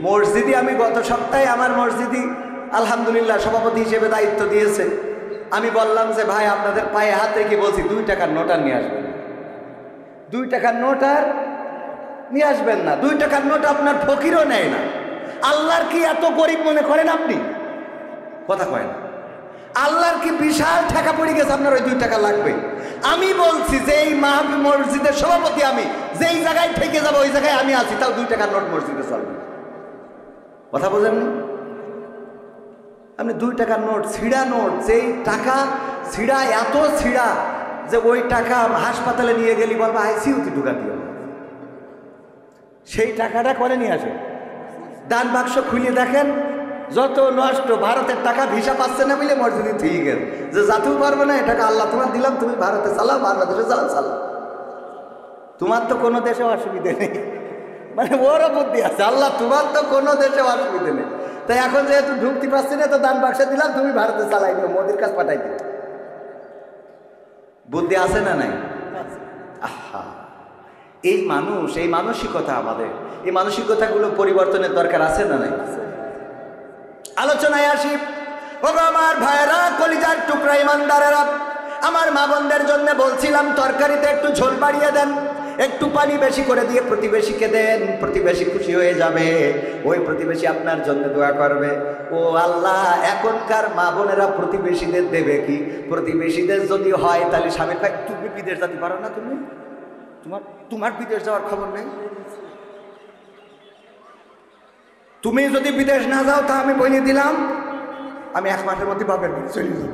মসজিদে আমি গত সপ্তাহে আমার মসজিদে আলহামদুলিল্লাহ সভাপতি হিসেবে দায়িত্ব দিয়েছে। আমি বললাম যে ভাই আপনাদের পায়ে হাত রেখে বলছি 2 টাকার নোট আর নিয়ে আসবেন না, 2 টাকার নোট আর নিয়ে আসবেন না। 2 টাকার নোট আপনার ফকিরও নেয় না। আল্লাহর কি এত গরিব মনে করেন আপনি? কথা কয় না। আল্লাহর কি বিশাল টাকা পড়ে গেছে আপনার ওই 2 টাকা লাগবে? আমি বলছি যে এই মসজিদের সভাপতি, আমি যেই জায়গায় থেকে যাবো ওই জায়গায় আমি আছি, তাও 2 টাকার নোট মসজিদে চলবে। কথা বোঝেন? আপনি 2 টাকার নোট, ছিঁড়া নোট, যেই টাকা ছিঁড়া, এত ছিঁড়া যে ওই টাকা হাসপাতালে নিয়ে গেলি বলবা আইসিইউতে ঢুকাতে হবে। সেই টাকাটা করে নিয়ে আসে। দান বাক্স খুলে দেখেন যত নষ্ট। ভারতের টাকা ভিসা পাচ্ছে না বলে মসজিদে ঠিক গেল যে যাতেও পারবে না, এটাকে আল্লাহ তোমার দিলাম, তুমি ভারতে চালাও, বাংলাদেশে চালাও। তোমার তো কোনো দেশে অসুবিধে নেই, মানে ওরও বুদ্ধি আছে। আল্লাহ তোমার তো কোনো দেশে অসুবিধে নেই, তাই এখন যেহেতু ঢুকতে পারছি না তো দান বাক্সে দিলাম, তুমি ভারতে চালাই দিও, মোদির কাছে পাঠাই দিও। বুদ্ধি আছে না নাই? আহা, এই মানুষ, এই মানসিকতা আমাদের, এই মানসিকতাগুলো পরিবর্তনের দরকার আছে না নাই? আলোচনায় আসি। ওগো আমার ভাইরা, কলিজার টুকরা ইমানদারেরা, আমার মা বোনদের জন্য বলছিলাম তরকারিতে একটু ঝোল বাড়িয়ে দেন, একটু পানি বেশি করে দিয়ে প্রতিবেশীকে দেন, প্রতিবেশী খুশি হয়ে যাবে, ওই প্রতিবেশী আপনার জন্য দোয়া করবে। ও আল্লাহ, এখনকার মা বোনেরা প্রতিবেশীদের দেবে কি? প্রতিবেশীদের যদি হয় তাহলে স্বামীর ভাই তুমি বিদেশ যেতে পারো না, তোমার বিদেশ যাওয়ার খবর নেই, তুমি যদি বিদেশ না যাও তা আমি বলে দিলাম আমি 1 মাসের মধ্যে বাপের বাড়ি চলে যাব।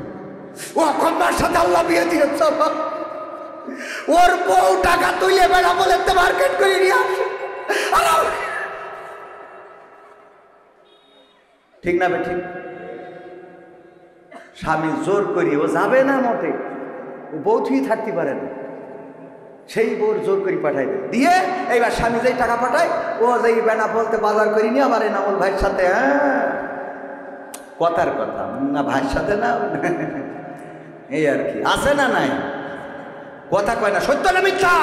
ও কন্যার সাথে আল্লাহ বিয়ে দিয়েছ, ওর বউ টাকা তুলে বেড়া বলে তো মার্কেট করে নিয়ে আসে। ঠিক না বেঠিক? স্বামী জোর করি ও যাবে না মোটে, ও বউ থুই থাকতে পারে না, সেই বউর জোর করে পাঠাই দেয় দিয়ে। এইবার স্বামী যেই টাকা পাঠায়, ও যেই বেনা বলতে বাজার করি নিয়ে আবার এনামুল ভাইয়ের সাথে, হ্যাঁ কথার কথা, না ভাইয়ের সাথে না, এই আর কি, আছে না নাই? কথা কয় না, সত্য না মিথ্যা?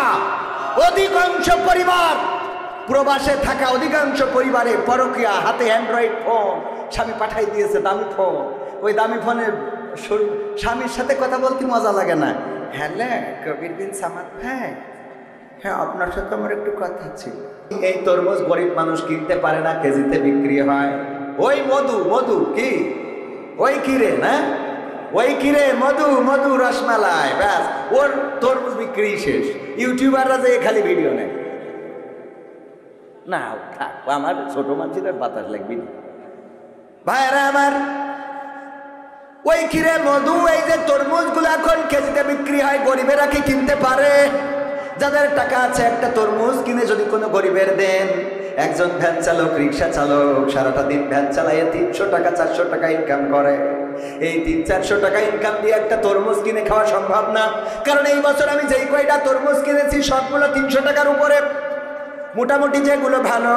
অধিকাংশ পরিবার, প্রবাসে থাকা অধিকাংশ পরিবারে পরকীয়া, হাতে অ্যান্ড্রয়েড ফোন, স্বামী পাঠাই দিয়েছে দামি ফোন, ওই দামি ফোনে স্বামীর সাথে কথা বলতে মজা লাগে না। হ্যালো কবির বিন সামাদ ভাই, হ্যাঁ আপনার সাথে আমার একটু কথা ছিল। এই তরমুজ গরিব মানুষ কিনতে পারে না, কেজিতে বিক্রি হয়। ওই মধু কি, ওই কিরে না, ওই কিরে মধু রসমালাই, ব্যাস ওর তরমুজ বিক্রি শেষ। ইউটিউবাররা যে খালি ভিডিও নেয় না, থাক, আমার ছোট মানুষের বাতাস লাগবে না। ভাইরা আমার, ওই কিরে মধু, এই যে তরমুজগুলো এখন কেজিতে বিক্রি হয়, গরিবেরা কি কিনতে পারে? যাদের টাকা আছে একটা তরমুজ কিনে যদি কোনো গরিবের দেন, একজন ভ্যান চালক, রিক্সা চালক সারাটা দিন ভ্যান চালাইয়ে 300 টাকা 400 টাকা ইনকাম করে। এই 300-400 টাকা ইনকাম দিয়ে একটা তরমুজ কিনে খাওয়া সম্ভব না, কারণ এই বছর আমি যেই কয়টা তরমুজ কিনেছি সবগুলো 300 টাকার উপরে। মোটামুটি যেগুলো ভালো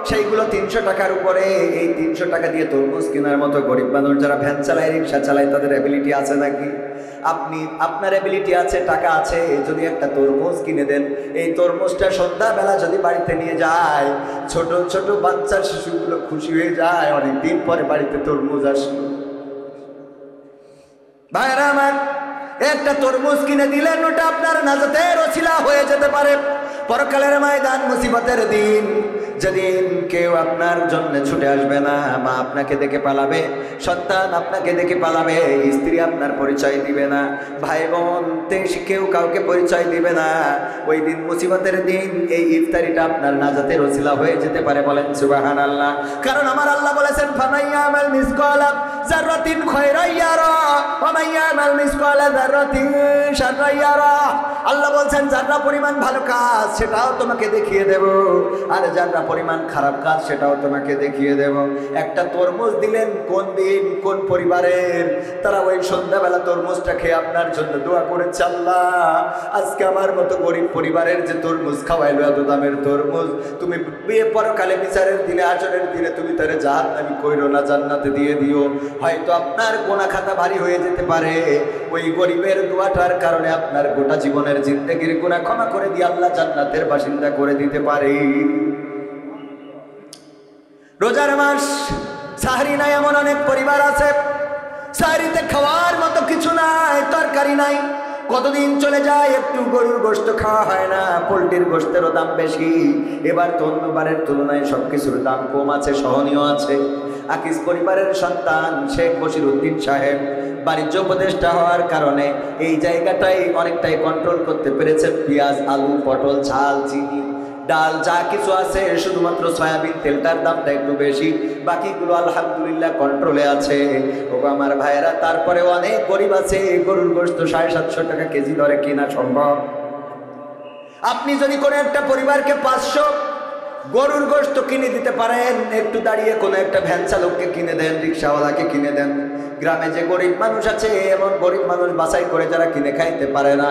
সেইগুলো 300 টাকার উপরে। এই 300 টাকা দিয়ে তরমুজ কেনার মতো গরিব মানুষ যারা ভ্যান চালায়, রিক্সা চালায়, তাদের অ্যাবিলিটি আছে নাকি? আপনার অ্যাবিলিটি আছে, টাকা আছে, যদি একটা তরমুজ কিনে দেন, এই তরমুজটা সন্ধ্যাবেলা যদি বাড়িতে নিয়ে যায়, ছোট ছোট বাচ্চা শিশুগুলো খুশি হয়ে যায়, অনেকদিন পরে বাড়িতে তরমুজ আসলো। ভাইরা আমার, একটা তরমুজ কিনে দিলেন, ওটা আপনার নাজাতের ওসিলা হয়ে যেতে পারে। পরকালের ময়দান, মুসিবতের দিন, যেদিন কেউ আপনার জন্য ছুটে আসবে না, মা আপনাকে দেখে পালাবে, সন্তান আপনাকে দেখে পালাবে, স্ত্রী আপনার পরিচয় দিবে না, ভাই বোন কেউ কাউকে পরিচয় দিবে না, ওই দিন মুসিবতের দিন এই ইফতারিটা আপনার নাজাতের ওসিলা হয়ে যেতে পারে। বলেন সুবহানাল্লাহ। কারণ আমার আল্লাহ বলেছেন, ফামাইয়ামাল মিসকালা যাররাতিন খায়রান ইয়ারা ওয়া মাইয়ামাল মিসকালা যাররাতিন শাররান ইয়ারা। আল্লাহ বলছেন যারা পরিমাণ ভালো কাজ সেটাও তোমাকে দেখিয়ে দেব, আর যারা পরিমাণ খারাপ কাজ সেটাও তোমাকে দেখিয়ে দেব। একটা তরমুজ দিলেন, কোন দিন কোন পরিবারের, তারা ওই সন্ধ্যাবেলা তরমুজটা খেয়ে আপনার জন্য দোয়া করেছে, আল্লাহ আজকে আমার মতো গরিব পরিবারের যে তরমুজ খাওয়াইলো, এত দামের তরমুজ, তুমি বিয়ে পরকালে বিচারের দিনে, আচরের দিনে তুমি তারে জাহান্নামী কইরো না, জান্নাতে দিয়ে দিও। হয়তো আপনার গোনা খাতা ভারী হয়ে যেতে পারে, ওই গরিবের দোয়াটার কারণে আপনার গোটা জীবনের জিন্দেগির গুনাহ ক্ষমা করে দিয়ে আল্লাহ জান্নাতের বাসিন্দা করে দিতে পারে। রোজার মাস, সাহরি নাই এমন অনেক পরিবার আছে, সাহরিতে খাওয়ার মতো কিছু নাই, তরকারি নাই, কতদিন চলে যায়, একটু গরুর গোশত খাওয়া হয় না, পোলট্রির গোশতেরও দাম বেশি। এবার তো অন্যবারের তুলনায় সবকিছুর দাম কম আছে, সহনীয় আছে। আকিস পরিবারের সন্তান শেখ বশির উদ্দিন সাহেব বাণিজ্য উপদেষ্টা হওয়ার কারণে এই জায়গাটাই অনেকটাই কন্ট্রোল করতে পেরেছেন। পেঁয়াজ, আলু, পটল, ঝাল, চিনি, ডাল যা কিছু আছে, শুধুমাত্র সয়াবিন তেলটার দামটা একটু বেশি, বাকিগুলো আলহামদুলিল্লাহ কন্ট্রোলে আছে। ও আমার ভাইয়েরা, তারপরে অনেক গরিব আছে, গরুর গোশত 750 টাকা কেজি দরে কেনা সম্ভব। আপনি যদি কোনো একটা পরিবারকে 500 গরুর গোশত কিনে দিতে পারেন, একটু দাঁড়িয়ে কোনো একটা ভ্যান চালককে কিনে দেন, রিক্সাওয়ালাকে কিনে দেন। গ্রামে যে গরিব মানুষ আছে, এমন গরিব মানুষ বাছাই করে যারা কিনে খাইতে পারে না,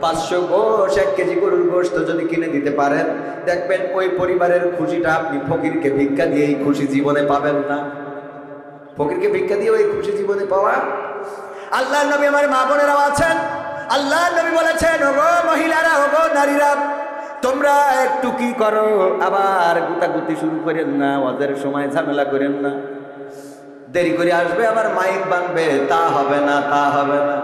500 গোশ 1 কেজি গরুর গোশত যদি কিনে দিতে পারেন, দেখবেন ওই পরিবারের খুশিটা আপনি ফকিরকে ভিক্ষা দিয়ে এই খুশি জীবনে পাবেন না। ফকিরকে ভিক্ষা দিয়ে ওই খুশি জীবনে পাওয়া। আল্লাহর নবী, আমার মা বোনেরাও আছেন, আল্লাহর নবী বলেছেন, ওগো মহিলারা, ওগো নারীরা, তোমরা একটু কি করো, আবার গুতাগুতি শুরু করেন না, ওদের সময় ঝামেলা করেন না, দেরি করে আসবে আবার মাইক বানবে, তা হবে না, তা হবে না।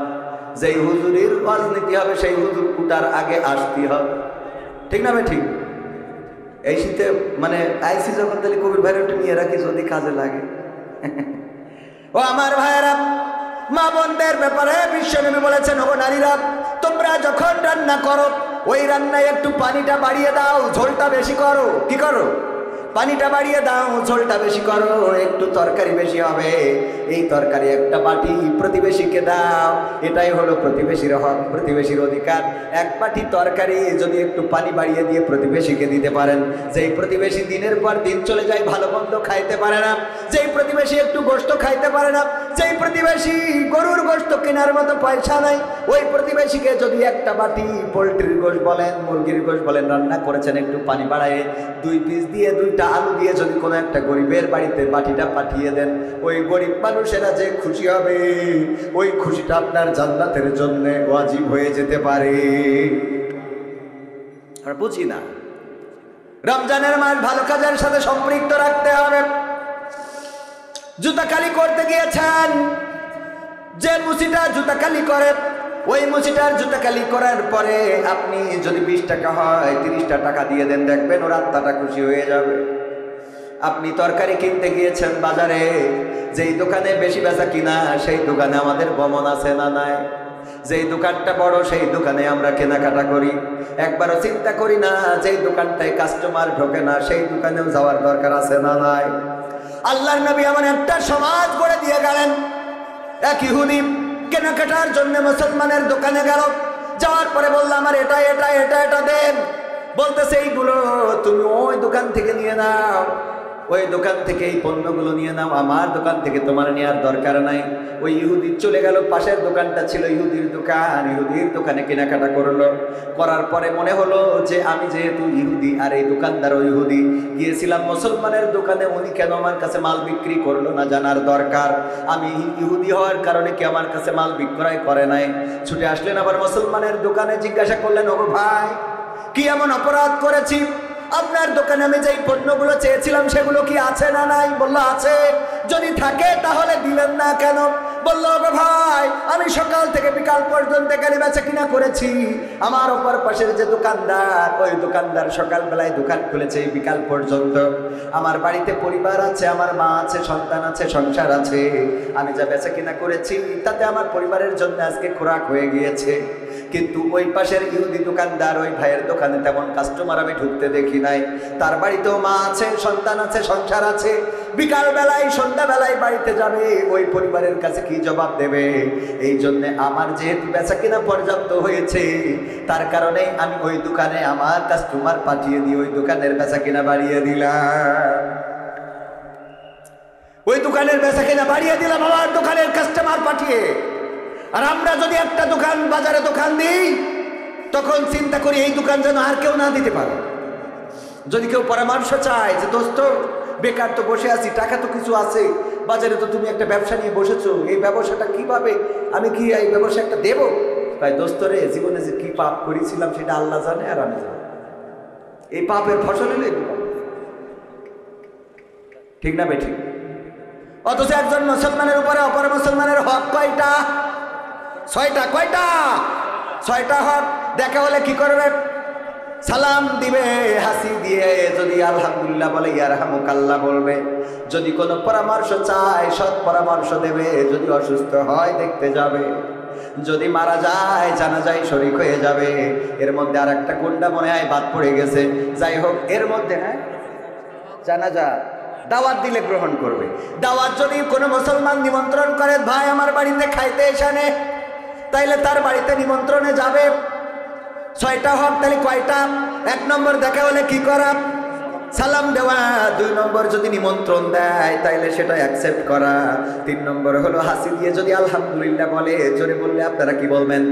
যেই হুজুরের রাজনীতি হবে সেই হুজুর কুটার আগে আসতে হবে, ঠিক না? ঠিক। এই শীতে মানে আইসি যখন, তাহলে কবির ভাইরা একটু নিয়ে রাখি যদি কাজে লাগে। ও আমার ভাইয়েরা, মা বোনদের ব্যাপারে বিশ্বনবী বলেছেন, ও নারীরা, তোমরা যখন রান্না করো, ওই রান্নায় একটু পানিটা বাড়িয়ে দাও, ঝোলটা বেশি করো। কি করো? পানিটা বাড়িয়ে দাও, ঝোলটা বেশি করো, একটু তরকারি বেশি হবে, এই তরকারি একটা বাটি প্রতিবেশীকে দাও। এটাই হলো প্রতিবেশীর হক, প্রতিবেশীর অধিকার। এক বাটি তরকারি যদি একটু পানি বাড়িয়ে দিয়ে প্রতিবেশীকে দিতে পারেন, যেই প্রতিবেশী দিনের পর দিন চলে যায়, ভালো মন্দ খাইতে পারে না, যেই প্রতিবেশী একটু গোশত খাইতে পারে না, যেই প্রতিবেশী গরুর গোশত কেনার মতো পয়সা নাই, ওই প্রতিবেশীকে যদি একটা বাটি পোলট্রির গোশত বলেন, মুরগির গোশত বলেন রান্না করেছেন, একটু পানি বাড়ায় 2 পিস দিয়ে 2টা আলু দিয়ে যদি কোনো একটা গরিবের বাড়িতে বাটিটা পাঠিয়ে দেন, ওই গরিব মানুষেরা যে খুশি হবে, ওই খুশিটা আপনার জান্নাতের জন্য ওয়াজিব হয়ে যেতে পারে। আমরা বুঝি না, রমজানের মাস ভালো কাজের সাথে সম্পৃক্ত রাখতে হবে। জুতা কালি করতে গিয়েছেন, যে মুসিটা জুতা কালি করে, ওই মুসিটার জুতা কালি করার পরে আপনি যদি 20 টাকা হয়, 30টা টাকা দিয়ে দেন, দেখবেন ওর আত্মাটা খুশি হয়ে যাবে। আপনি তরকারি কিনতে গিয়েছেন বাজারে, যেই দোকানে বেশি বেচা কিনা, সেই দোকানে আমাদের গমন আছে না নাই? যেই দোকানটা বড় সেই দোকানে আমরা কেনাকাটা করি, একবারও চিন্তা করি না যেই দোকানটায় কাস্টমার ঢোকে না সেই দোকানেও যাওয়ার দরকার আছে না নাই? আল্লাহর নবী এমন একটা সমাজ গড়ে দিয়ে গেলেন, এক ইহুদি কেনাকাটার জন্য মুসলমানের দোকানে গেল, যাওয়ার পরে বলল, আমার এটা এটা এটা এটা দেন। বলতেছে, এইগুলো তুমি ওই দোকান থেকে নিয়ে নাও, ওই দোকান থেকে এই পণ্যগুলো নিয়ে নাও, আমার দোকান থেকে তোমার নেওয়ার দরকার নাই। ওই ইহুদি চলে গেল, পাশের দোকানটা ছিল ইহুদির দোকান, ইহুদির দোকানে কেনাকাটা করলো। করার পরে মনে হলো যে আমি যেহেতু ইহুদি আর এই দোকানদারও ইহুদি, গিয়েছিলাম মুসলমানের দোকানে, উনি কেন আমার কাছে মাল বিক্রি করলো না জানার দরকার। আমি ইহুদি হওয়ার কারণে কি আমার কাছে মাল বিক্রয় করে নাই? ছুটে আসলেন আবার মুসলমানের দোকানে, জিজ্ঞাসা করলেন, ওগো ভাই, কি এমন অপরাধ করেছি? আপনার দোকানে আমি যেই পণ্যগুলো চেয়েছিলাম সেগুলো কি আছে না নাই? বললো আছে। যদি থাকে তাহলে দিলেন না কেন? বললো, ওগো ভাই, আমি সকাল থেকে বিকাল পর্যন্ত এখানে বেচা কিনা করেছি, আমার অপর পাশের যে দোকানদার, ওই দোকানদার সকালবেলায় দোকান খুলেছে বিকাল পর্যন্ত। আমার বাড়িতে পরিবার আছে, আমার মা আছে, সন্তান আছে, সংসার আছে, আমি যা বেচা কিনা করেছি তাতে আমার পরিবারের জন্য আজকে খোরাক হয়ে গিয়েছে। কিন্তু ওই পাশের ইহুদি দোকানদার, ওই ভাইয়ের দোকানে তেমন কাস্টমার আমি ঢুকতে দেখি নাই। তার বাড়িতেও মা আছে, সন্তান আছে, সংসার আছে, বিকাল বেলায় সন্ধ্যাবেলায় বাড়িতে যাবে, ওই পরিবারের কাছে কি জবাব দেবে? এই জন্য আমার যেহেতু বেচা কিনা পর্যাপ্ত হয়েছে, তার কারণে আমি ওই দোকানে আমার কাস্টমার পাঠিয়ে দিয়ে ওই দোকানের বেচা কিনা বাড়িয়ে দিলাম। ওই দোকানের বেচা কিনা বাড়িয়ে দিলাম আমার দোকানের কাস্টমার পাঠিয়ে। আর আমরা যদি একটা দোকান বাজারে দোকান দিই, তখন চিন্তা করি এই দোকান যেন আর কেউ না দিতে পারে। যদি কেউ পরামর্শ চায় যে দোস্ত, বেকার তো বসে আছি, টাকা তো কিছু আছে, বাজারে তো তুমি একটা ব্যবসা নিয়ে বসেছো, এই ব্যবসাটা কিভাবে আমি কি এই ব্যবসা একটা দেবো? তাই দোস্ত রে, জীবনে যে কি পাপ করেছিলাম সেটা আল্লাহ জানে আর আমি জানি, এই পাপের ফসল হলে ঠিক না বেঠিক? অথচ একজন মুসলমানের উপরে অপর মুসলমানের হক কয়টা? 6টা। কয়টা? 6টা হক। দেখা হলে কি করবে? সালাম দিবে হাসি দিয়ে, যদি আলহামদুলিল্লাহ বলে ইয়ারহামুকাল্লাহ বলবে, যদি কোনো পরামর্শ চায় সৎ পরামর্শ দেবে, যদি অসুস্থ হয় দেখতে যাবে, যদি মারা যায় জানাজায় শরীক হয়ে যাবে। এর মধ্যে আর একটা কোনটা মনে হয় বাদ পড়ে গেছে, যাই হোক এর মধ্যে হ্যাঁ জানাজা দাওয়াত দিলে গ্রহণ করবে। দাওয়াত যদি কোনো মুসলমান নিমন্ত্রণ করে, ভাই আমার বাড়িতে খাইতে এসানে, তাইলে তার বাড়িতে নিমন্ত্রণে যাবে। 6টা হক। তাহলে কয়টা? 1 নম্বর দেখা হলে কি করা? সালাম দেওয়া। 2 নম্বর যদি নিমন্ত্রণ দেয় তাইলে সেটা অ্যাকসেপ্ট করা। 3 নম্বর হলো হাসি দিয়ে যদি আলহামদুলিল্লাহ বলে, জোরে বললে আপনারা কি বলবেন?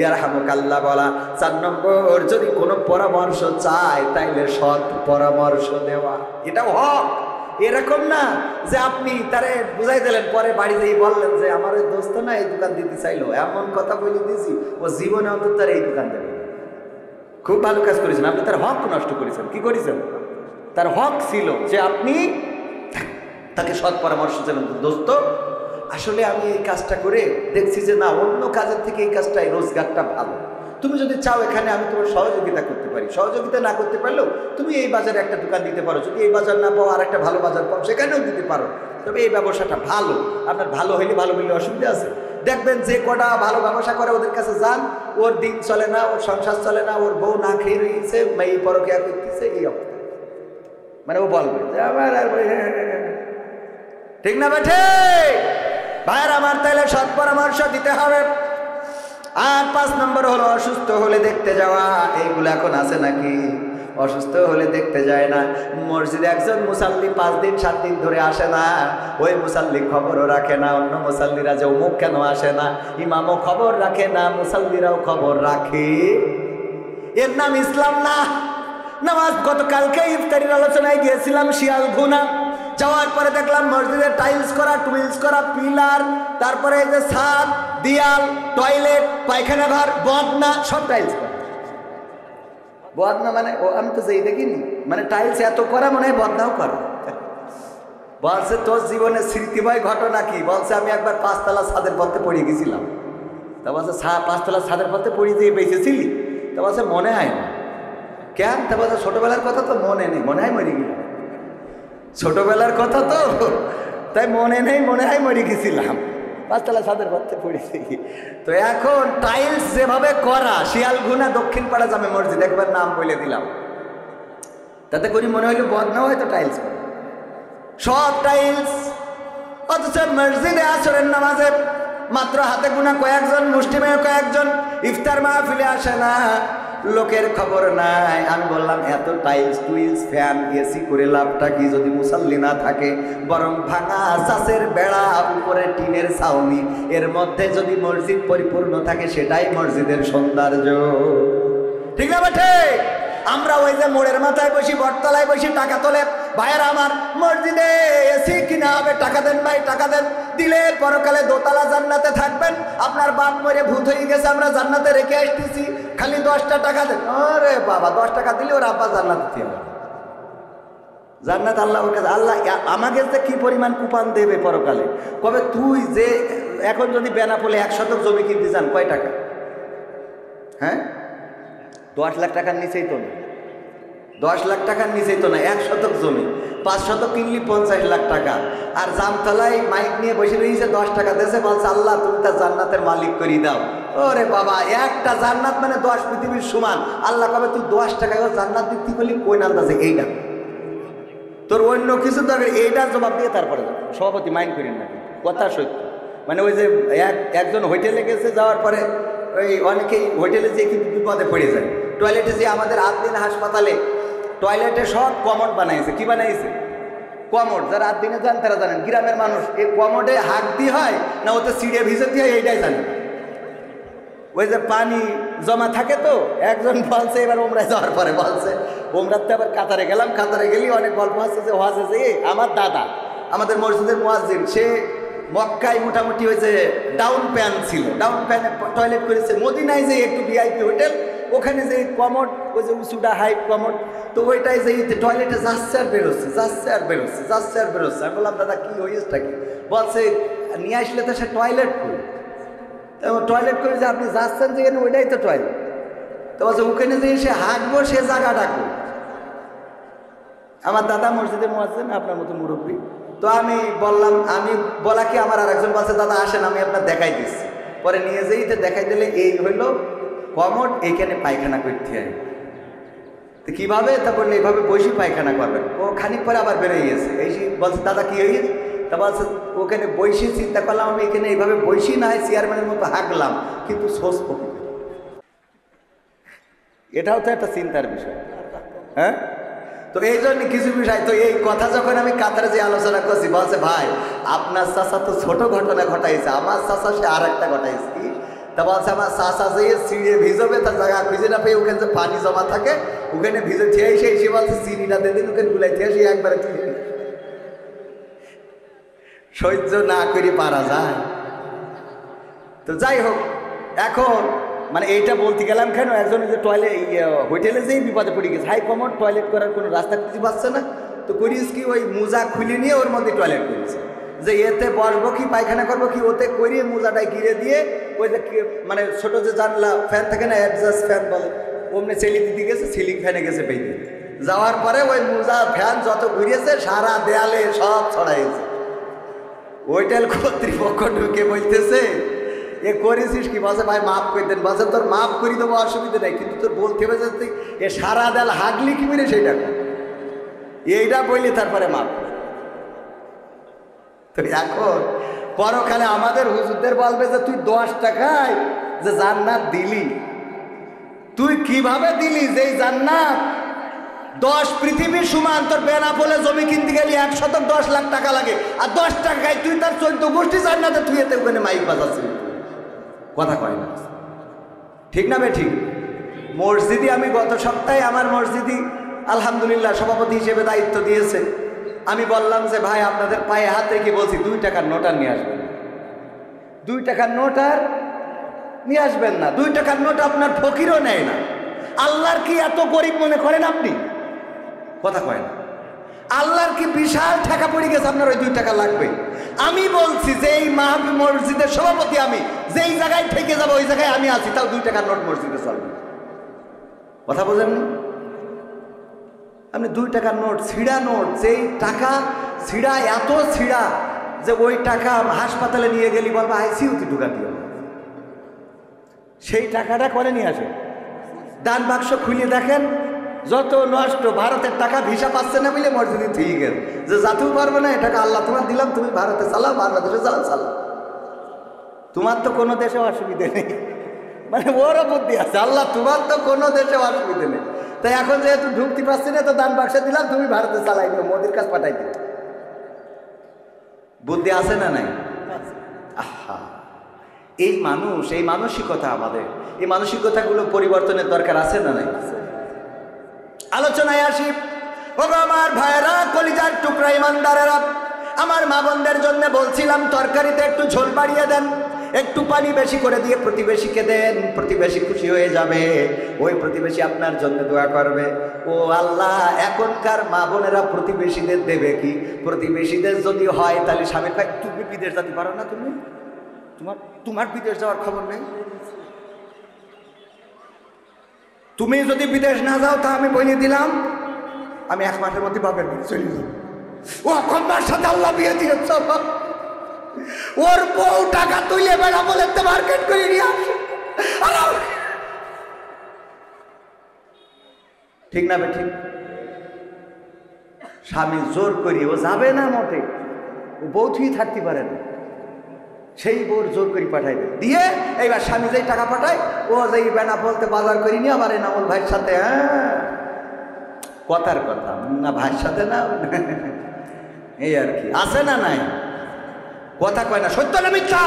ইয়ারহামুকাল্লাহ বলা। 4 নম্বর যদি কোনো পরামর্শ চায় তাইলে সৎ পরামর্শ দেওয়া। এটাও হক। এরকম না যে আপনি তারে বুঝাই দিলেন, পরে বাড়িতেই বললেন যে আমার ওই দোস্ত না এই দোকান দিতে চাইলো, এমন কথা বলে দিয়েছি ও জীবনে অন্তত তার এই দোকান দেবে। খুব ভালো কাজ করেছেন আপনি, তার হক নষ্ট করেছেন। কি করেছেন? তার হক ছিল যে আপনি তাকে সৎ পরামর্শ দেবেন, দোস্ত আসলে আমি এই কাজটা করে দেখছি যে না, অন্য কাজের থেকে এই কাজটাই রোজগারটা ভালো, তুমি যদি চাও এখানে আমি তোমার সহযোগিতা করতে পারি। সহযোগিতা না করতে পারলেও তুমি এই বাজারে একটা দোকান দিতে পারো, যদি এই বাজার না পাও আর একটা ভালো বাজার পাও সেখানেও দিতে পারো, তবে এই ব্যবসাটা ভালো। আপনার ভালো হইলে ভালো বললে অসুবিধা আছে? দেখবেন যে কটা ভালো ব্যবসা করে ওদের কাছে যান, ওর দিন চলে না, ওর সংসার চলে না, ওর বউ না খেয়ে রয়েছে, এই পরকিয়া করতেছে, এই অবস্থা। মানে ও বলবে যে আমার আর ঠিক না বেঠে ভাইয়ের আমার, তাইলে সৎ পরামর্শ দিতে হবে। আর 5 নম্বর হলো অসুস্থ হলে দেখতে যাওয়া। এইগুলো এখন আছে নাকি? অসুস্থ হলে দেখতে যায় না। মসজিদে একজন মুসাল্লি 5 দিন 7 দিন ধরে আসে না, ওই মুসাল্লি খবরও রাখে না অন্য মুসাল্লিরা যে অমুক কেন আসে না। ইমামও খবর রাখে না, মুসাল্লিরাও খবর রাখে। এর নাম ইসলাম না। নামাজ গতকালকে ইফতারির আলোচনায় গিয়েছিলাম শিয়ালঘুনা, যাওয়ার পরে দেখলাম মসজিদে টাইলস করা, টুইলস করা, পিলার, তারপরে এই যে ছাদ, দেয়াল, টয়লেট, পায়খানা ঘর, বদনা সব টাইলস করা। বদনা মানে ও আমি তো যেই দেখিনি, মানে টাইলস এত করা মনে হয় বদনাও করা। বলছে তোর জীবনের স্মৃতিময় ঘটনা কি? বলছে আমি একবার 5 তলা ছাদের পথে পড়ে গেছিলাম। তা বলছে 5 তলা ছাদের পথে পড়ে দিয়ে বেঁচেছিলি? তা বলছে মনে হয় না। কেন? তা বলছে ছোটবেলার কথা তো মনে নেই, মনে হয় মরে গেলাম। ছোটবেলার কথা তো তাই মনে নেই, মনে হয় মরে গেছিলাম, 5 তলা ছাদের পথে পড়েছি। তো এখন টাইলস যেভাবে করা, শিয়ালঘুনা দক্ষিণ পাড়া জামে মসজিদ, একবার নাম বলে দিলাম, তাতে করি মনে হইলো বদনা হয়তো টাইলস করা, সব টাইলস। অথচ মসজিদে আসরের নামাজে মাত্র হাতে গোনা কয়েকজন, মুসলিমের কয়েকজন, ইফতার মাহফিলে আসে না, লোকের খবর নাই। আমি বললাম এত টাইলস টুইলস ফ্যান এসি করে লাভটা কি যদি মুসাল্লি না থাকে? বরং ভাঙা চাষের বেড়া, উপরে টিনের ছাউনি, এর মধ্যে যদি মসজিদ পরিপূর্ণ থাকে সেটাই মসজিদের সৌন্দর্য। ঠিক না বেঠে? আমরা ওই যে মোড়ের মাথায় বসি, বটতলায় বসি, টাকা তোলে। ভাইয়েরা আমার, মসজিদে এসি কিনা হবে, টাকা দেন ভাই, টাকা দেন, দিলে পরকালে দোতলা জান্নাতে থাকবেন। আপনার বাপ মরে ভূত হয়ে গেছে, আমরা জান্নাতে রেখে আসতেছি, খালি 10টা টাকা দেন। আরে বাবা, 10 টাকা দিলে ওর আব্বা জান্নাতে দিয়ে জান্নাত আল্লাহ ওর কাছে। আল্লাহ আমাকে যে কি পরিমাণ কুপান দেবে পরকালে। কবে তুই যে এখন যদি বেনাপোলে 1 শতক জমি কিনতে চান, কয় টাকা? হ্যাঁ, 10 লাখ টাকার নিচেই তো না, 10 লাখ টাকার নিচেই তো না। 1 শতক জমি 5 শতক কিনলি 50 লাখ টাকা। আর জামতলায় মাইক নিয়ে বসে রয়েছে, 10 টাকা দেশে, বলছে আল্লাহ তুমি তার জান্নাতের মালিক করে দাও। ওরে বাবা, একটা জান্নাত মানে 10 পৃথিবীর সমান। আল্লাহ কবে তুই 10 টাকা জান্নাত দিতে বলি, কই নাম আছে এইটা, তোর অন্য কিছু দরকার, এইটার জবাব দিয়ে তারপরে যাবে। সভাপতি মাইন্ড করেন না, কথা সত্য। মানে ওই যে একজন হোটেলে গেছে, যাওয়ার পরে ওই অনেকেই হোটেলে যেয়ে কিন্তু বিপদে পড়ে যায়। টয়লেটে যে আমাদের আদ্দিন হাসপাতালে টয়লেটে সব কমোড বানাইছে। কি বানাইছে? কমোড। যারা আদ্দিনে যান তারা জানেন, গ্রামের মানুষ এই কমোডে হাত দিয়ে হয় না ওতে সিঁড়ে ভিজে দিয়ে হয়, এইটাই জানে। ওই যে পানি জমা থাকে তো। একজন বলছে এবার ওমরায় যাওয়ার পরে বলছে, ওমরাতে আবার কাতারে গেলাম, কাতারে গেলি অনেক গল্প আছে যে হজে যে আমার দাদা আমাদের মসজিদের মুয়াজ্জিন, সে মক্কায় মোটামুটি ওই যে ডাউন প্যান ছিল, ডাউন প্যানে টয়লেট করেছে। মদিনায় যে একটু ভিআইপি হোটেল, ওখানে যে কমোড, ওই যে উঁচুটা হাইট কমোড, তো ওইটাই যে টয়লেটে যাচ্ছে আর বেরোচ্ছে, যাচ্ছে আর বেরোচ্ছে, যাচ্ছে আর বেরোচ্ছে। আমি বললাম দাদা কী হয়েছেটা কি? বলছে নিয়ে আসলে তো সে টয়লেট করি। টয়লেট করে যে আপনি যাচ্ছেন যেখানে ওইটাই তো টয়লেট। তো বলছে ওখানে যে সে হাঁকবো সে জায়গা ডাকবো। আমার দাদা মসজিদে মুয়াজ্জিন, আপনার মতো মুরব্বী। তো আমি বললাম, আমি বলা কি আমার আর একজন বলছে দাদা আসেন আমি আপনার দেখাই দিচ্ছি। পরে নিয়ে যেইতে দেখাই দিলে এই হইল কমোড, এইখানে পায়খানা করতে হয়। তো কীভাবে? তা বললে এইভাবে বসি পায়খানা করবেন। ও খানিক পরে আবার বেরোয় গেছে। এই বলছে দাদা কী হয়েছে? তা বলছে ওখানে বসি চিন্তা করলাম আমি এখানে এইভাবে বসি না চেয়ারম্যানের মতো হাঁকলাম, কিন্তু সোস পকি। এটাও তো একটা চিন্তার বিষয়, হ্যাঁ? তো এই জন্য কিছু বিষয়, তো এই কথা যখন আমি কাতারে যে আলোচনা করছি, বলছে ভাই আপনার চাচা তো ছোট ঘটনা ঘটাইছে, আমার চাচা সে আর একটা ঘটাইছে। কি? তা বলছে আমার চাচা যে চিড়ে ভিজবে তার জায়গা খুঁজে না পেয়ে ওখানে যে পানি জমা থাকে ওখানে ভিজে খেয়ে এসে বলছে চিনিটা দিয়ে দিন ওখানে গুলাই খেয়ে এসে একবারে সহ্য না করে পারা যায়। তো যাই হোক, এখন মানে এইটা বলতে গেলাম কেন, একজন যে টয়লেট হোটেলে যেই বিপদে পড়ে গেছে, হাই কমোড টয়লেট করার কোনো রাস্তা খুঁজে পাচ্ছে না। তো করিস কি ওই মোজা খুলে নিয়ে ওর মধ্যে টয়লেট করেছে, যে এতে বসবো কি পায়খানা করবো কি, ওতে করিয়ে মোজাটায় গিরে দিয়ে ওই যে মানে ছোটো যে জানলা ফ্যান থাকে না, অ্যাডজাস্ট ফ্যান বলে, ওমনে চেলি দিতে গেছে, সিলিং ফ্যানে গেছে বেঁধে যাওয়ার পরে ওই মোজা ফ্যান যত ঘুরিয়েছে সারা দেয়ালে সব ছড়াইছে। হোটেল কর্তৃপক্ষ ঢুকে বলতেছে এ করেছিস কি? বলছে ভাই মাফ করে দেন। বলছে তোর মাফ করি দেবো, অসুবিধা নেই, কিন্তু তোর বলতে হবে যে তুই এ সারা দেয়াল হাগলি কি মেরে সেইটা এইটা বললি তারপরে মাফ। তো এখন পরকালে আমাদের হুজুরদের বলবে যে তুই 10 টাকায় যে জান্নাত দিলি, তুই কিভাবে দিলি? যে জান্নাত 10 পৃথিবীর সমান, তোর বেনাপোলে জমি কিনতে গেলে 1 শতক 10 লাখ টাকা লাগে, আর 10 টাকায় তুই তার 14 গোষ্ঠী জান্নাতে তুই এতে ওখানে মাইক বাজাচ্ছিলি। কথা কয় না, ঠিক না বে ঠিক? মসজিদে আমি গত সপ্তাহে আমার মসজিদে আলহামদুলিল্লাহ সভাপতি হিসেবে দায়িত্ব দিয়েছে। আমি বললাম যে ভাই আপনাদের পায়ে হাত রেখে বলছি 2 টাকার নোট আর নিয়ে আসবেন না, 2 টাকার নোট আর নিয়ে আসবেন না। 2 টাকার নোট আপনার ফকিরও নেয় না। আল্লাহর কি এত গরিব মনে করেন আপনি? কথা কয় না। আল্লাহর কি বিশাল টাকা পড়ে গেছে আপনার ওই 2 টাকা লাগবে? আমি বলছি যে এই মাহফিল মসজিদের সভাপতি, আমি যেই জায়গায় থেকে যাবো ওই জায়গায় আমি আছি, তাও 2 টাকার নোট মসজিদে চলবে। কথা বোঝেন না? আপনি 2 টাকার নোট, ছিঁড়া নোট, যেই টাকা ছিঁড়া, এত ছিঁড়া যে ওই টাকা হাসপাতালে নিয়ে গেলি বলবো আইসিইউতে ঢুকাতে হবে, সেই টাকাটা করে নিয়ে আসে। দান বাক্স খুলে দেখেন যত নষ্ট, ভারতের টাকা ভিসা পাচ্ছে না বলে মসজিদে ঠিক গেল যে যাতেও পারবে না, এটাকে আল্লাহ তোমার দিলাম, তুমি ভারতে চালাও, বাংলাদেশে চালাও, তোমার তো কোনো দেশে অসুবিধে নেই। মানে ওরও বুদ্ধি আছে, আল্লাহ তোমার তো কোনো দেশে অসুবিধে নেই, তাই এখন যেহেতু ঢুকতে পারছি না তো দান বাক্সে দিলাম, তুমি ভারতে চালাই দিও, মোদির কাছে পাঠাই দিও। বুদ্ধি আছে না নাই? আহা, এই মানুষ, এই মানসিকতা আমাদের, এই মানসিকতাগুলো পরিবর্তনের দরকার আছে না নাই? আলোচনায় আসি। ওগো আমার ভাইয়েরা, কলিজার টুকরা ইমানদারেরা, আমার মা বোনদের জন্য বলছিলাম তরকারিতে একটু ঝোল বাড়িয়ে দেন, একটু পানি বেশি করে দিয়ে প্রতিবেশীকে দেন, প্রতিবেশী খুশি হয়ে যাবে, ওই প্রতিবেশী আপনার জন্য দোয়া করবে। ও আল্লাহ, এখনকার মা বোনেরা প্রতিবেশীদের দেবে কি? প্রতিবেশীদের যদি হয় তাহলে স্বামীর ভাই তুমি বিদেশ যেতে পারো না, তোমার বিদেশ যাওয়ার খবর নেই, তুমি যদি বিদেশ না যাও তা আমি বলে দিলাম আমি 1 মাসের মধ্যে বাপের বাড়ি চলে যাব। ও কন্যার সাথে আল্লাহ বিয়ে দিয়েছে, ওর বউ টাকা তুলে বেড়া বলে মার্কেট করে নিয়ে আসে। ঠিক না ঠিক? স্বামী জোর করি ও যাবে না মোটে, ও বউথুই থাকতে পারে না, সেই বউর জোর করে পাঠাইবে দিয়ে এইবার স্বামী যেই টাকা পাঠায় ও যেই বেনা বলতে বাজার করি নিয়ে আবার এনামুল ভাইয়ের সাথে, হ্যাঁ কথার কথা না, ভাইয়ের সাথে না, এই আর কি, আছে না নাই? কথা কয় না, সত্য না মিথ্যা?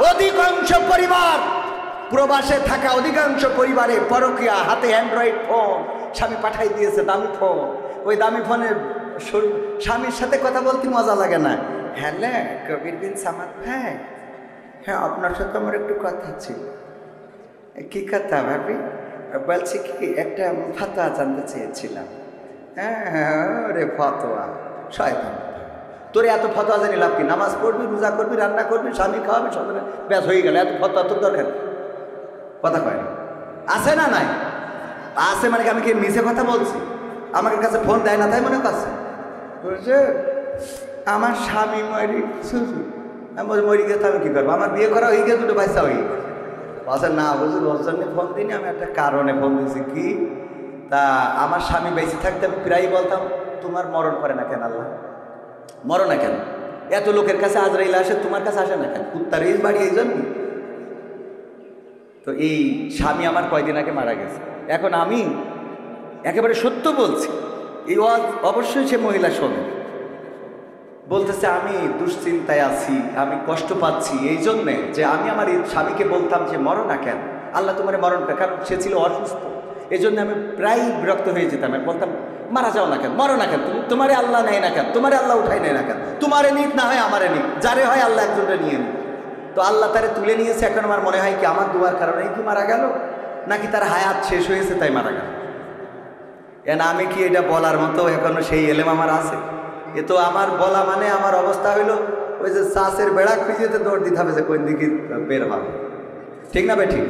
অধিকাংশ পরিবার, প্রবাসে থাকা অধিকাংশ পরিবারে পরকীয়া, হাতে অ্যান্ড্রয়েড ফোন, স্বামী পাঠাই দিয়েছে দামি ফোন, ওই দামি ফোনে স্বামীর সাথে কথা বলতে মজা লাগে না। হ্যালো কবির বিন সামাদ ভাই, হ্যাঁ আপনার সাথে আমার একটু কথা ছিল। কি কথা ভাবি? বলছি কি একটা ফতোয়া জানতে চেয়েছিলাম। হ্যাঁ রে ফতোয়া, শয়তান, তোর এত ফতোয়া জানি লাভ কি? নামাজ পড়বি, রোজা করবি, রান্না করবি, স্বামী খাওয়াবি, সন্তান, ব্যাস হয়ে গেল। এত ফতোয়া তোর দরকার? কথা কয় না, আছে না নাই? আছে মানে কি আমি কি মিছে কথা বলছি? আমাকে কাছে ফোন দেয় না তাই মনে করছে? বলছে আমার স্বামী মরি শুধু। আমি বলছি মরি গেছে আমি কী করবো? আমার বিয়ে করা হয়ে গিয়ে দুটো বাচ্চা হয়ে গেছে। বলছে না হুজুর ওর জন্য ফোন দিইনি, আমি একটা কারণে ফোন দিয়েছি। কি? তা আমার স্বামী বেঁচে থাকতে আমি প্রায়ই বলতাম তোমার মরণ করে না কেন আল্লাহ? মরো না কেন? এত লোকের কাছে আজরাইল আসে, তোমার কাছে আসে না কেন? কুত্তার এই বাড়ি এই জন্য। তো এই স্বামী আমার কয়দিন আগে মারা গেছে। এখন আমি একেবারে সত্য বলছি, এই অবশ্যই সে মহিলা শোনে। বলতেছে আমি দুশ্চিন্তায় আছি, আমি কষ্ট পাচ্ছি এই জন্যে যে আমি আমার স্বামীকে বলতাম যে মরো না কেন আল্লাহ তোমার মরণ, কারণ সে ছিল অসুস্থ। এই জন্য আমি প্রায় বিরক্ত হয়ে যেতাম, আমি বলতাম মারা যাও না কেন, মরো না কেন, তোমারে আল্লাহ নেয় না কেন, তোমারে আল্লাহ উঠাই নেয় না কেন, তোমারে নিক না হয় আমারে নিক, যারে হয় আল্লাহ একজনটা নিয়ে নিক। তো আল্লাহ তারে তুলে নিয়েছে। এখন আমার মনে হয় কি আমার দুয়ার কারণেই কি মারা গেল, নাকি তার হায়াত শেষ হয়েছে তাই মারা গেল? আমি কি এটা বলার মতো এখনো সেই এলেম আমার আছে? এ তো আমার বলা মানে আমার অবস্থা হইলো ওই যে চাষের বেড়া খুঁজিয়েতে দৌড় দিতে হবে যে কোন দিকে বের হবে, ঠিক না বেঠিক?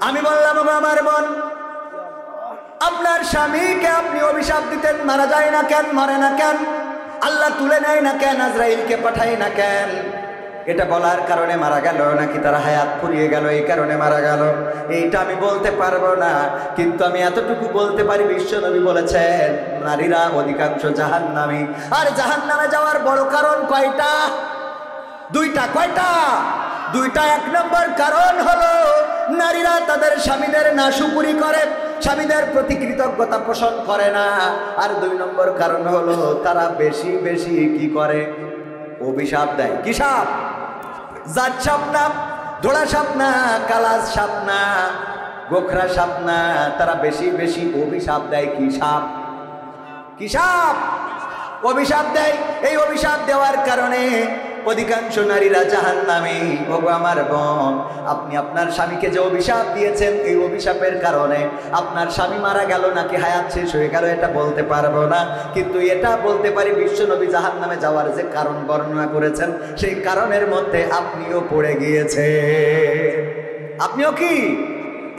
আমি বললাম আমার মন, আপনার স্বামীকে আপনি অভিশাপ দিতেন, মারা যায় না কেন, মরে না কেন, আল্লাহ তুলে নেয় না কেন, আজরাইলকে পাঠায় না কেন? এটা বলার কারণে মারা গেল নাকি তার হায়াত ফুরিয়ে গেল এই কারণে মারা গেল, এইটা আমি বলতে পারবো না। কিন্তু আমি এতটুকু বলতে পারি, বিশ্বনবী বলেছেন নারীরা অধিকাংশ জাহান্নামী। আর জাহান্নামে যাওয়ার বড় কারণ কয়টা? দুইটা। কয়টা? দুইটা। এক নম্বর কারণ হলো নারীরা তাদের স্বামীদের নাশুকুরি করে, স্বামীদের প্রতি কৃতজ্ঞতা পোষণ করে না। আর দুই নম্বর কারণ হলো তারা বেশি বেশি কি করে? অভিশাপ দেয়। কি সাপ? জাত সাপ না, ধোড়া সাপ না, কালাজ সাপ না, গোখরা সাপ না, তারা বেশি বেশি অভিশাপ দেয়। কি সাপ? কি সাপ? অভিশাপ দেয়। এই অভিশাপ দেওয়ার কারণে অধিকাংশ নারীরা জাহান্নামী। ওগো আমার বোন, আপনি আপনার স্বামীকে যে অভিশাপ দিয়েছেন, এই অভিশাপের কারণে আপনার স্বামী মারা গেল নাকি হায়াত শেষ হয়ে গেল এটা বলতে পারবো না, কিন্তু এটা বলতে পারি বিশ্বনবী জাহান্নামে যাওয়ার যে কারণ বর্ণনা করেছেন সেই কারণের মধ্যে আপনিও পড়ে গিয়েছেন। আপনিও কি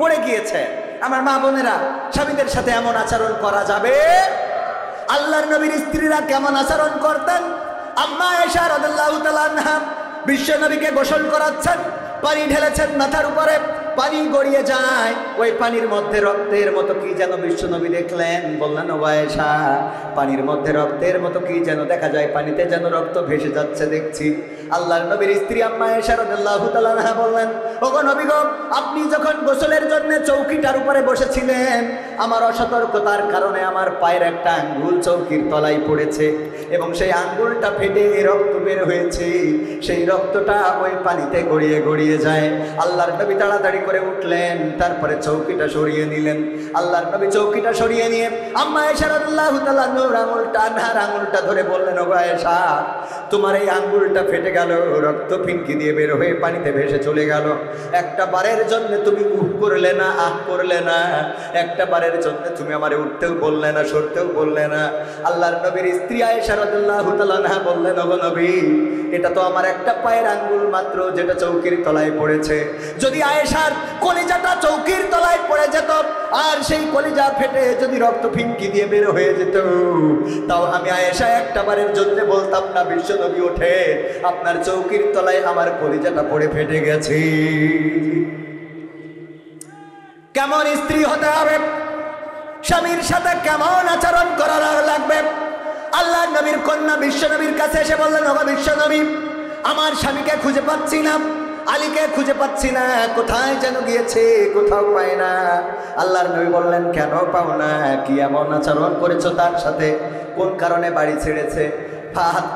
পড়ে গিয়েছেন? আমার মা বোনেরা, স্বামীদের সাথে এমন আচরণ করা যাবে? আল্লাহর নবীর স্ত্রীরা কেমন আচরণ করতেন? আম্মা আয়েশা রাদিয়াল্লাহু তাআলা আনহা বিশ্ব নবীকে গোসল করাচ্ছেন, পানি ঢেলেছেন মাথার উপরে, পানি গড়িয়ে যায়, ওই পানির মধ্যে রক্তের মতো কি যেন বিশ্ব নবী দেখলেন। বললেন ও আয়েশা, পানির মধ্যে রক্তের মতো কি যেন দেখা যায়, পানিতে যেন রক্ত ভেসে যাচ্ছে দেখছি। আল্লাহর নবীর স্ত্রী আম্মা আয়েশা রাদিয়াল্লাহু তাআলা আনহা বললেন, ওগো নবী গো, আপনি যখন গোসলের জন্য চৌকিটার উপরে বসেছিলেন, আমার অসতর্কতার কারণে আমার পায়ের একটা আঙ্গুল চৌকির তলায় পড়েছে এবং সেই আঙ্গুলটা ফেটে রক্ত বের হয়েছে। সেই রক্তটা ওই পানিতে গড়িয়ে গড়িয়ে যায়। আল্লাহর নবী তাড়াতাড়ি করে উঠলেন, তারপরে চৌকিটা সরিয়ে নিলেন। আল্লাহর নবী চৌকিটা সরিয়ে নিয়ে আম্মা আয়েশা রাদিয়াল্লাহু তাআলা আনহার আঙুলটা, আনহার আঙুলটা ধরে বললেন, ওগো আয়েশা, তোমার এই আঙ্গুলটা ফেটে গেল, রক্ত ফিনকি দিয়ে বের হয়ে পানিতে ভেসে চলে গেল। একটা বারের জন্য তুমি উহ করলে না, আহ করলে না, একটা বারের জন্য তুমি আমারে উঠতেও বললে না, সরতেও বললে না। আল্লাহর নবীর স্ত্রী আয়েশা রাদিয়াল্লাহু তাআলা আনহা বললেন, ওগো নবী, এটা তো আমার একটা পায়ের আঙ্গুল মাত্র যেটা চৌকির তলায় পড়েছে। যদি আয়েশার কলিজাটা চৌকির তলায় পড়ে যেত আর সেই কলিজা ফেটে যদি রক্ত ফিনকি দিয়ে বের হয়ে যেত, তাও আমি আয়েশা একটা বারের জন্য বলতাম না, বিশ্বনবী ওঠে আপনার চৌকির তলায় আমার কলিজাটা পড়ে ফেটে গেছে। কেমন স্ত্রী হতে হবে, স্বামীর সাথে কেমন আচরণ করা লাগবে? আল্লাহর নবীর কন্যা বিশ্বনবীর কাছে এসে বললেন, ওগো বিশ্বনবী, আমার স্বামীকে খুঁজে পাচ্ছি না, আলীকে খুঁজে পাচ্ছি না, কোথায় যেন গিয়েছে, কোথাও পাই না। আল্লাহর নবী বললেন, কেন পাও না? কি এমন আচরণ করেছো তার সাথে? কোন কারণে বাড়ি ছেড়েছে?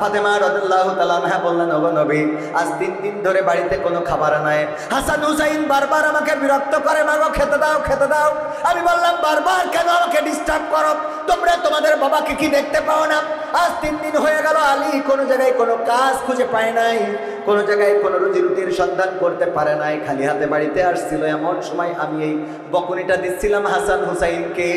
ফাতেমা রাদিয়াল্লাহু তাআলা আনহা বললেন, ওগো নবী, আজ 3 দিন ধরে বাড়িতে কোনো খাবার নাই। হাসান হুসাইন বারবার আমাকে বিরক্ত করে, মাগো খেতে দাও, খেতে দাও। আমি বললাম, বারবার কেন আমাকে ডিস্টার্ব করো? তোমরা তোমাদের বাবাকে কি দেখতে পাও না? আজ 3 দিন হয়ে গেল, আলী কোনো জায়গায় কোনো কাজ খুঁজে পায় নাই, কোনো জায়গায় কোনো রুজি রুটির সন্ধান করতে পারে নাই, খালি হাতে বাড়িতে আসছিল। এমন সময় আমি এই বকুনিটা দিচ্ছিলাম হাসান হুসাইনকে।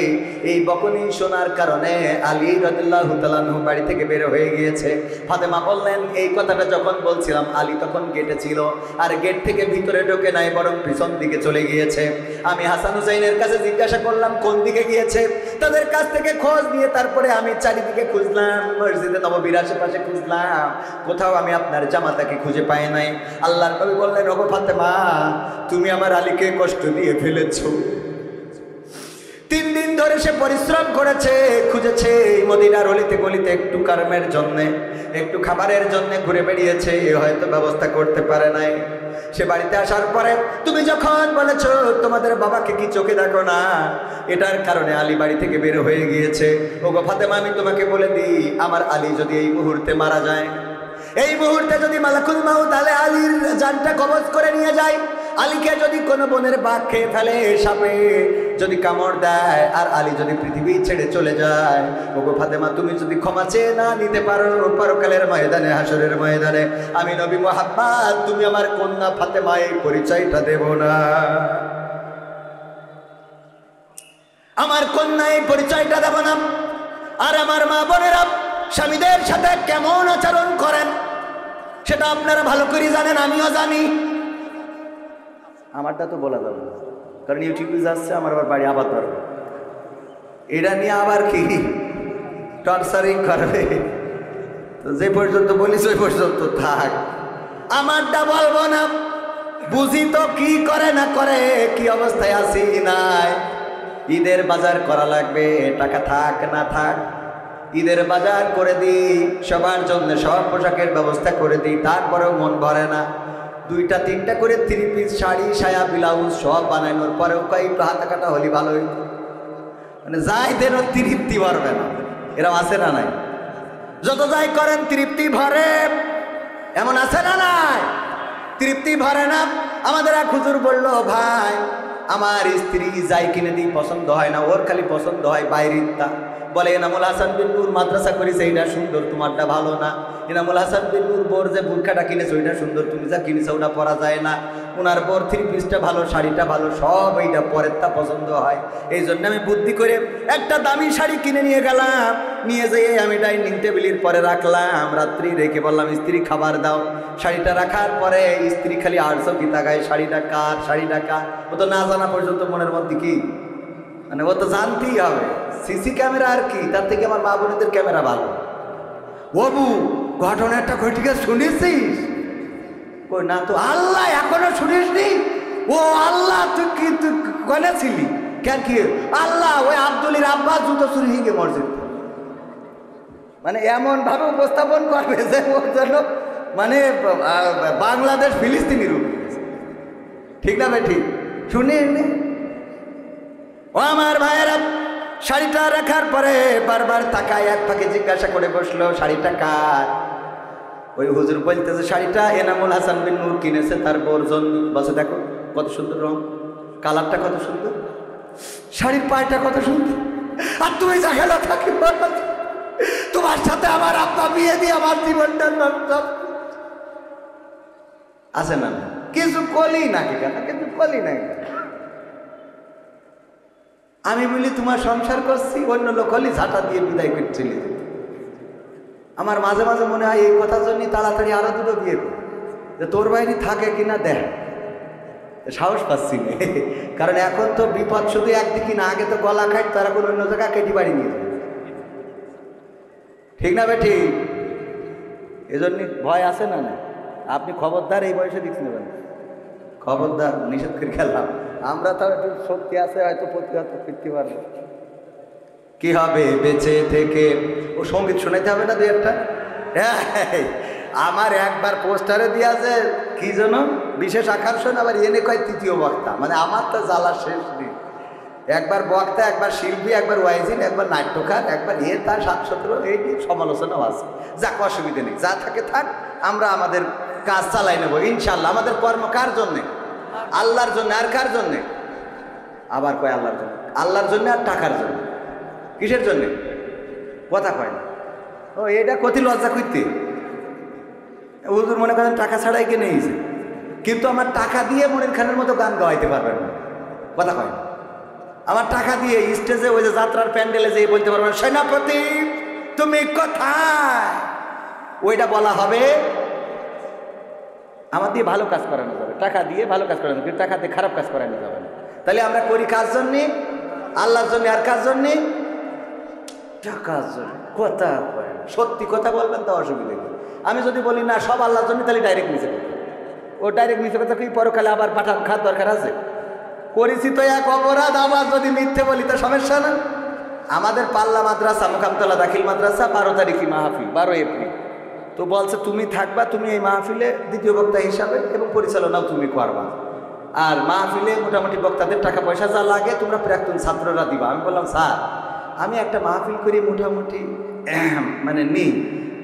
এই বকুনি শোনার কারণে আলী রাদিয়াল্লাহু তাআলা আনহু বাড়ি থেকে বের হয়ে গিয়েছে। ফাতেমা বললেন, এই কথাটা যখন বলছিলাম আলী তখন গেটে ছিল, আর গেট থেকে ভিতরে ঢোকে নাই, বরং পিছন দিকে চলে গিয়েছে। আমি হাসান হুসাইনের কাছে জিজ্ঞাসা করলাম কোন দিকে গিয়েছে। তাদের কাছ থেকে খোঁজ নিয়ে তারপরে আমি চারিদিকে খুঁজলাম, মসজিদে নববীর আশেপাশে খুঁজলাম, কোথাও আমি আপনার জামাতাকে খুঁজে পাই নাই। আল্লাহর নবী বললেন, ওগো ফাতেমা, তুমি আমার আলীকে কষ্ট দিয়ে ফেলেছো। 3 দিন ধরে সে পরিশ্রম করেছে, খুঁজেছে মদিনার অলিতে গলিতে, একটু কারমের জন্য, একটু খাবারের জন্য ঘুরে বেরিয়েছে, হয়তো ব্যবস্থা করতে পারে নাই। সে বাড়িতে আসার পরে তুমি যখন বলেছো তোমাদের বাবাকে কি চোখে দেখো না, এটার কারণে আলী বাড়ি থেকে বের হয়ে গিয়েছে। ওগো ফাতেমা, আমি তোমাকে বলে দিই, আমার আলী যদি এই মুহূর্তে মারা যায়, এই মুহূর্তে যদি মালাকুল মাউত তাহলে আলীর জানটা কবজ করে নিয়ে যায়, আলীকে যদি কোনো বনের বাঘ খেয়ে ফেলে, সাপে যদি কামড় দেয়, আর আলী যদি পৃথিবী ছেড়ে চলে যায়, ওগো ফাতেমা, তুমি যদি ক্ষমা চেয়ে না নিতে পারো পরকালের ময়দানে, হাসরের ময়দানে, আমি নবী মুহাম্মদ, তুমি আমার কন্যা ফাতেমা এই পরিচয়টা দেব না। আমার কন্যা এই পরিচয়টা দেব না। আর আমার মা বোনেরা স্বামীদের সাথে কেমন আচরণ করেন সেটা আপনারা ভালো করে জানেন, আমিও জানি। আমারটা তো বলা যাবে না, কারণ ইউটিউবে যাচ্ছে, আমার আবার বাড়ি আবার ধরবে, এটা নিয়ে আবার কি টর্চারিং করবে। তো যে পর্যন্ত বলিস ওই পর্যন্ত থাক, আমারটা বলবো না। বুঝি তো কি করে না করে, কি অবস্থায় আছি নাই। ঈদের বাজার করা লাগবে, টাকা থাক না থাক, ঈদের বাজার করে দিই, সবার জন্য সব পোশাকের ব্যবস্থা করে দিই, তারপরেও মন ভরে না। 2টা 3টা করে 3 পিস শাড়ি, সায়া, ব্লাউজ সব বানানোর পরেও একটু হাতা কাটা হলে ভালো হইতো। মানে যাই দেন তৃপ্তি ভরবে না, এরকম আছে না নাই? যত যাই করেন তৃপ্তি ভরে, এমন আছে না নাই? তৃপ্তি ভরে না। আমাদের এক হুজুর বলল, ভাই আমার স্ত্রী যাই কিনে দিই পছন্দ হয় না, ওর খালি পছন্দ হয় বাইরের তা। বলে এনামুল হাসান বিন নূর মাদ্রাসা করেছে, এইটা সুন্দর, তোমারটা ভালো না। এনামুল হাসান বিন নূর বোর যে বুরখাটা কিনেছে ওইটা সুন্দর, তুমি যা কিনেছো ওটা পরা যায় না। ওনার বোর 3 পিসটা ভালো, শাড়িটা ভালো, সব এইটা পরের তা পছন্দ হয়। এই জন্য আমি বুদ্ধি করে একটা দামি শাড়ি কিনে নিয়ে গেলাম, নিয়ে যেয়ে আমি ডাইনিং টেবিলের পরে রাখলাম। রাত্রি রেখে বললাম, স্ত্রী খাবার দাও। শাড়িটা রাখার পরে স্ত্রী খালি আড়ছো কি তাকায়, শাড়িটা কার, শাড়িটা কার। ও তো না জানা পর্যন্ত মনের মধ্যে কি, মানে ও তো জানতেই হবে। সিসি ক্যামেরা আর কি, তার থেকে আমার মা বোনেদের ক্যামেরা ভালো। বাবু ঘটনাটা ঘটিকে শুনেছিস? কই না তো। আল্লাহ এখনো শুনিসনি? ও আল্লাহ, তুই কি তুই কনে ছিলি কেন? কি আল্লাহ, ওই আব্দুলের আব্বাস জুতো চুরি হয়ে গিয়ে মসজিদ। মানে এমন ভাবে উপস্থাপন করবে যে ওর জন্য মানে বাংলাদেশ ফিলিস্তিনি রূপ। ঠিক না ভাই? ঠিক শুনে ও আমার ভাইয়েরা, শাড়িটা রাখার পরে বারবার তাকায়, এক ফাঁকে জিজ্ঞাসা করে বসলো, শাড়িটা কার? ওই হুজুর বলতেছে, শাড়িটা এনামুল হাসান বিন নূর কিনেছে তার বোর জন্য। বসে দেখো কত সুন্দর রং, কালারটা কত সুন্দর, শাড়ির পায়টা কত সুন্দর। আর তুমি জায়গা থাকি, তোমার সাথে আমার আব্বা বিয়ে দিয়ে আমার জীবনটা নষ্ট আছে না? কিছু কলি নাকি কেন, কিছু কলি নাকি? আমি বলি তোমার সংসার করছি, অন্য লোক হলি ঝাঁটা দিয়ে বিদায় করে চলে যেত। আমার মাঝে মাঝে মনে হয় এই কথার জন্যই তাড়াতাড়ি আরো 2টো বিয়ে করি, যে তোর বাইরে থাকে কিনা দেখ। সাহস পাচ্ছি না, কারণ এখন তো বিপদ শুধু একদিকে না, আগে তো গলা খাট, তারা কোনো অন্য জায়গায় কেটে বাড়ি নিয়ে যাবে। ঠিক না বে? ঠিক। এজন্য ভয় আছে না? না আপনি খবরদার এই বয়সে দিচ্ছি নেবেন, খবরদার, নিষেধ করে খেলাম। আমরা তো একটু শক্তি আছে, হয়তো প্রতিহত করতে পারবো। কি হবে বেঁচে থেকে? ও সঙ্গীত শোনাইতে হবে না 2-একটা? আমার একবার পোস্টারে দিয়েছে কি যেন বিশেষ আকর্ষণ, আবার এনে কয় 3য় বক্তা। মানে আমার তো জ্বালা শেষ নেই। একবার বক্তা, একবার শিল্পী, একবার ওয়াইজিন, একবার নাট্যকার, একবার তার 7-17 এই সমালোচনাও আছে। যাক, অসুবিধে নেই, যা থাকে থাক, আমরা আমাদের কাজ চালাই নেবো ইনশাল্লাহ। আমাদের কর্ম কার জন্যে? আল্লাহর জন্য। আর কার জন্যে? আবার কয় আল্লাহর জন্য। আল্লাহর জন্য আর টাকার জন্য। কিসের জন্যে? কথা কয় না। ও এটা কতি লজ্জা করতে। হুজুর মনে করেন টাকা ছাড়াই কিনে নিয়েছে, কিন্তু আমার টাকা দিয়ে মনির খানের মতো গান গাওয়াইতে পারবেন না, কথা কয় না। আমার টাকা দিয়ে স্টেজে ওই যে যাত্রার প্যান্ডেলে যেয়ে বলতে পারবেন সেনাপতি তুমি কোথায়, ওইটা বলা হবে। আমার দিয়ে ভালো কাজ করানো যাবে, টাকা দিয়ে ভালো কাজ করানো যাবে, কিন্তু টাকা দিয়ে খারাপ কাজ করানো যাবে না। তাহলে আমরা করি কার জন্যে? আল্লাহর জন্য। আর কার জন্যে? টাকার জন্য। কথা কয় না, সত্যি কথা বলবেন তো অসুবিধা নেই। আমি যদি বলি না সব আল্লাহর জন্য, তাহলে ডাইরেক্ট মিশে কথা। ও ডাইরেক্ট মিশে কথা কি পরকালে আবার পাঠান খাত দরকার আছে? পরিচিত এক অপরাধ, আবার যদি মিথ্যে বলি তো সমস্যা না। আমাদের পাল্লা মাদ্রাসা মোকামতলা দাখিল মাদ্রাসা 12 তারিখে মাহফিল, 12 এপ্রিল। তো বলছে তুমি থাকবা, তুমি এই মাহফিলে দ্বিতীয় বক্তা হিসাবে এবং পরিচালনাও তুমি করবা। আর মাহফিলে মোটামুটি বক্তাদের টাকা পয়সা যা লাগে তোমরা প্রাক্তন ছাত্ররা দিবা। আমি বললাম স্যার আমি একটা মাহফিল করি মোটামুটি মানে নেই,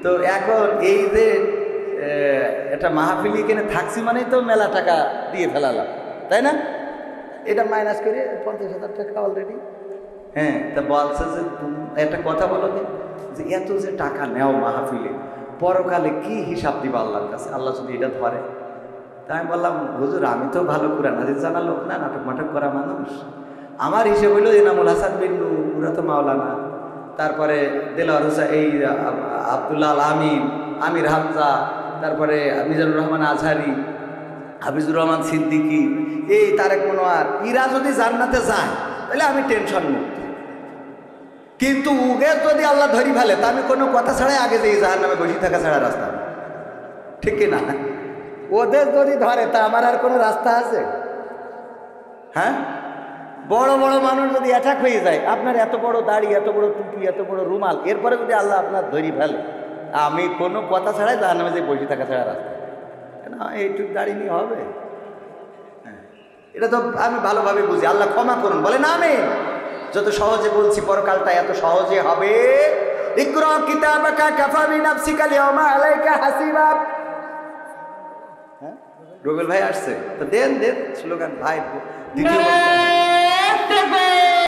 তো এখন এই যে একটা মাহফিল এখানে থাকছি মানেই তো মেলা টাকা দিয়ে ফেলালাম, তাই না? এটা মাইনাস করে 50,000 টাকা অলরেডি। হ্যাঁ, তা বলছে যে একটা কথা বলো যে এত যে টাকা নেও মাহফিলে, পরকালে কি হিসাব দিবা আল্লাহর কাছে, আল্লাহ যদি এটা ধরে? তাই আমি বললাম হুজুর আমি তো ভালো কুরআন হাদিস জানা লোক না, নাটক মাটক করা মানুষ। আমার হিসেব হইল এনামুল হাসান বিন্নু, পুরা তো মাওলানা, তারপরে দেলাওয়ার হোসেন, এই আব্দুল্লাহ আল আমিন, আমির হামজা, তারপরে মিজানুর রহমান আজহারি, হাফিজুর রহমান সিদ্দিকী, এই তারেক মনোয়ার, ইরা যদি জান্নাতে যায় তাহলে আমি টেনশন মুক্ত। কিন্তু উগে যদি আল্লাহ ধরি ফেলে তা আমি কোনো কথা ছাড়াই আগে যে জাহান্নামে বসে থাকা ছাড়া রাস্তা, ঠিক কি না? ওদের যদি ধরে তা আমার আর কোনো রাস্তা আছে? হ্যাঁ, বড় বড় মানুষ যদি অ্যাটাক হয়ে যায়, আপনার এত বড় দাড়ি, এত বড় টুপি, এত বড় রুমাল, এরপরে যদি আল্লাহ আপনার ধরি ফেলে, আমি কোনো কথা ছাড়াই জাহান্নামে যে বসে থাকা ছাড়া রাস্তা না। এইটুকু দাড়ি নিয়ে হবে? হ্যাঁ, এটা তো আমি ভালোভাবে বুঝি। আল্লাহ ক্ষমা করুন, বলে না আমি যত সহজে বলছি পরকালটা এত সহজে হবে। ইকরা কিতাবাকা কাফা বিনাফসিকা আল-ইয়াওমা আলাইকা হাসিবা। হ্যাঁ, রুবেল ভাই আসছে তো দেন স্লোগান ভাই দ্বিতীয়